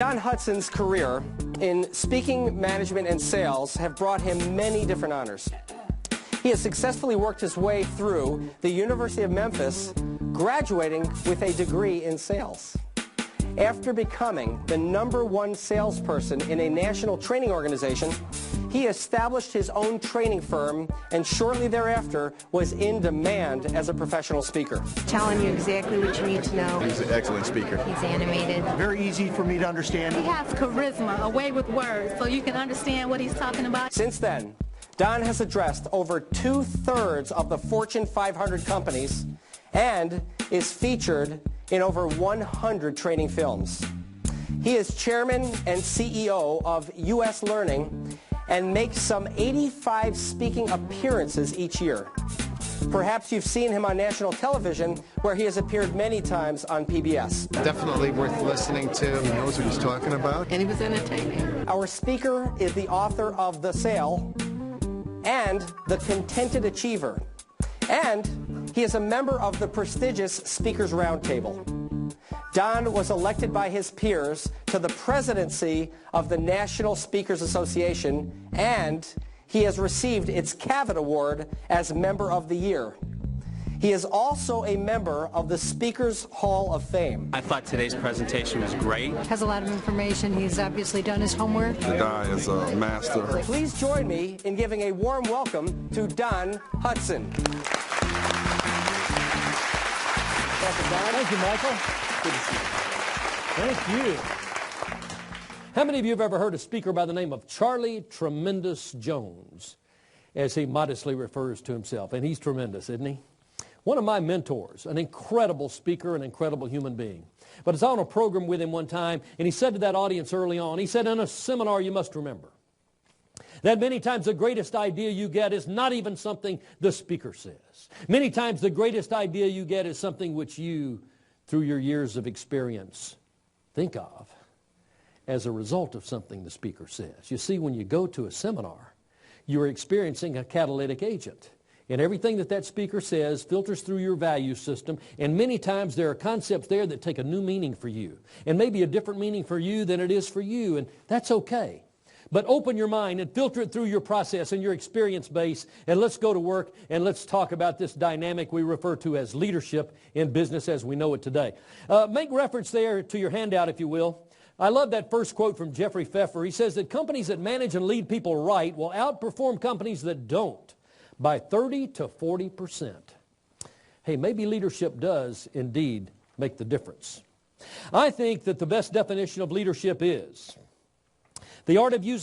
Don Hudson's career in speaking, management, and sales have brought him many different honors. He has successfully worked his way through the University of Memphis, graduating with a degree in sales. After becoming the #1 salesperson in a national training organization, he established his own training firm and shortly thereafter was in demand as a professional speaker. Telling you exactly what you need to know. He's an excellent speaker. He's animated. Very easy for me to understand. He has charisma, a way with words, so you can understand what he's talking about. Since then, Don has addressed over 2/3 of the Fortune 500 companies and is featured in over 100 training films. He is chairman and CEO of U.S. Learning and makes some 85 speaking appearances each year. Perhaps you've seen him on national television, where he has appeared many times on PBS. Definitely worth listening to. He knows what he's talking about. And he was entertaining. Our speaker is the author of The Sale and The Contented Achiever. And he is a member of the prestigious Speakers Roundtable. Don was elected by his peers to the presidency of the National Speakers Association, and he has received its Cavett Award as Member of the Year. He is also a member of the Speakers Hall of Fame. I thought today's presentation was great. Has a lot of information. He's obviously done his homework. The guy is a master. Please join me in giving a warm welcome to Don Hudson. Thank you, Michael. Good to see you. Thank you. How many of you have ever heard a speaker by the name of Charlie Tremendous Jones, as he modestly refers to himself? And he's tremendous, isn't he? One of my mentors, an incredible speaker, an incredible human being. But I was on a program with him one time, and he said to that audience early on, he said, in a seminar you must remember that many times the greatest idea you get is not even something the speaker says. Many times the greatest idea you get is something which you, through your years of experience, think of as a result of something the speaker says. You see, when you go to a seminar, you're experiencing a catalytic agent. And everything that that speaker says filters through your value system. And many times there are concepts there that take a new meaning for you. And maybe a different meaning for you than it is for you. And that's okay. But open your mind and filter it through your process and your experience base. And let's go to work and let's talk about this dynamic we refer to as leadership in business as we know it today. Make reference there to your handout, if you will. I love that first quote from Jeffrey Pfeffer. He says that companies that manage and lead people right will outperform companies that don't by 30 to 40%. Hey, maybe leadership does indeed make the difference. I think that the best definition of leadership is the art of using